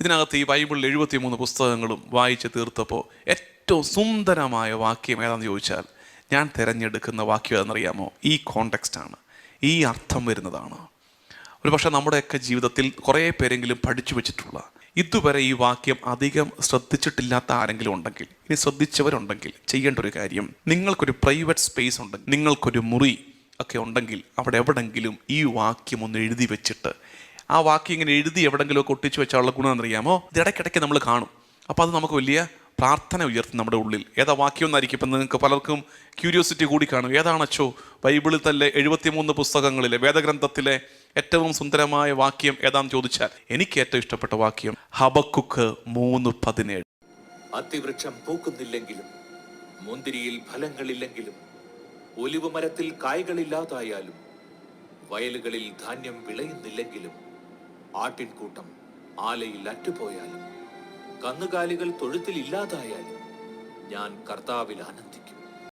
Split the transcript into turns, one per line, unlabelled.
ഇതിനകത്ത് ഈ ബൈബിളിൽ 73 പുസ്തകങ്ങളും വായിച്ച് തീർത്തപ്പോൾ ഏറ്റവും സുന്ദരമായ വാക്യം ഏതാണെന്ന് ചോദിച്ചാൽ ഞാൻ തിരഞ്ഞെടുക്കുന്ന വാക്യം ഏതെന്നറിയാമോ? ഈ കോണ്ടെക്സ്റ്റാണ്, ഈ അർത്ഥം വരുന്നതാണ്. ഒരു പക്ഷേ നമ്മുടെയൊക്കെ ജീവിതത്തിൽ കുറേ പേരെങ്കിലും പഠിച്ചു വെച്ചിട്ടുള്ള, ഇതുവരെ ഈ വാക്യം അധികം ശ്രദ്ധിച്ചിട്ടില്ലാത്ത ആരെങ്കിലും ഉണ്ടെങ്കിൽ, ഇനി ശ്രദ്ധിച്ചവരുണ്ടെങ്കിൽ ചെയ്യേണ്ട ഒരു കാര്യം, നിങ്ങൾക്കൊരു പ്രൈവറ്റ് സ്പേസ് ഉണ്ടെങ്കിൽ, നിങ്ങൾക്കൊരു മുറി ഒക്കെ ഉണ്ടെങ്കിൽ അവിടെ എവിടെങ്കിലും ഈ വാക്യം ഒന്ന് എഴുതി വെച്ചിട്ട്, ആ വാക്യം ഇങ്ങനെ എഴുതി എവിടെങ്കിലുമൊക്കെ ഒട്ടിച്ചു വെച്ചാലുള്ള ഗുണം എന്നറിയാമോ? ഇത് ഇടയ്ക്കിടയ്ക്ക് നമ്മൾ കാണും. അപ്പോൾ അത് നമുക്ക് വലിയ പ്രാർത്ഥന ഉയർത്തും നമ്മുടെ ഉള്ളിൽ. ഏതാ വാക്യം എന്നായിരിക്കും ഇപ്പം നിങ്ങൾക്ക് പലർക്കും ക്യൂരിയോസിറ്റി കൂടി കാണും. ഏതാണച്ചോ ബൈബിളിൽ തന്നെ 73 പുസ്തകങ്ങളിലെ വേദഗ്രന്ഥത്തിലെ ഏറ്റവും സുന്ദരമായ വാക്യം ഏതാണെന്ന് ചോദിച്ചാൽ എനിക്ക് ഏറ്റവും ഇഷ്ടപ്പെട്ട വാക്യം ഹബക്കുക്ക് 3:17.
അത്തിവൃക്ഷം പൂക്കുന്നില്ലെങ്കിലും, മുന്തിരിയിൽ ഫലങ്ങളില്ലെങ്കിലും, ഒലിവ് മരത്തിൽ കായ്കളില്ലാതായാലും, വയലുകളിൽ ധാന്യം വിളയുന്നില്ലെങ്കിലും, ആട്ടിൻകൂട്ടം ആലയിൽ അറ്റുപോയാലും, കന്നുകാലികൾ തൊഴുത്തിൽ ഇല്ലാതായാലും, ഞാൻ കർത്താവിൽ ആനന്ദിക്കും.